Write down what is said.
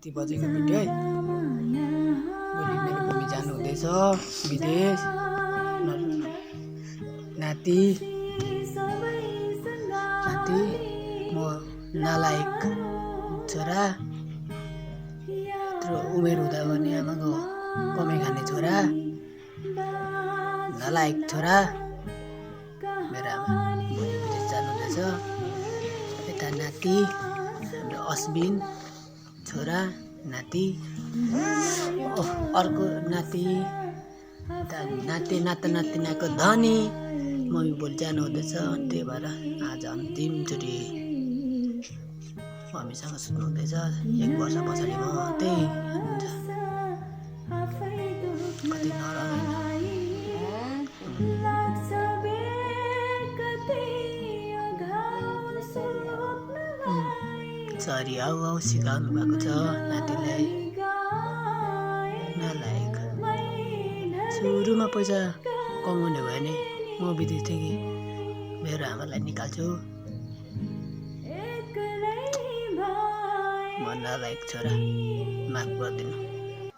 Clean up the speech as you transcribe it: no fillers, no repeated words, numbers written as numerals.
यति बजेको भिडियो है। भोलि मेरो मम्मी जानु हुँदैछ विदेश। नाति म नालायक छोरा, यत्रो उमेर हुँदा पनि आमाको कमाइ खाने छोरा, नालायक छोरा मेरो आमा भोलि विदेश जानु हुँदैछ। यता नाति हाम्रो अश्विन छोरा, नाति अर्को नाति, नातिनाको धनी मम्मी भोलि जानु हुँदैछ। अनि त्यही भएर आज अन्तिमचोटि मम्मीसँग सुत्नु हुँदैछ। 1 वर्ष पछाडि मात्रै हुन्छ। कति सरी आउ सिकाउनु भएको छ नातिलाई। नालायक सुरुमा पैसा कमाउने भयो भने म विदेशदेखि मेरो आमालाई निकाल्छु। म नालायक छोरा, माफ गरिदिनु।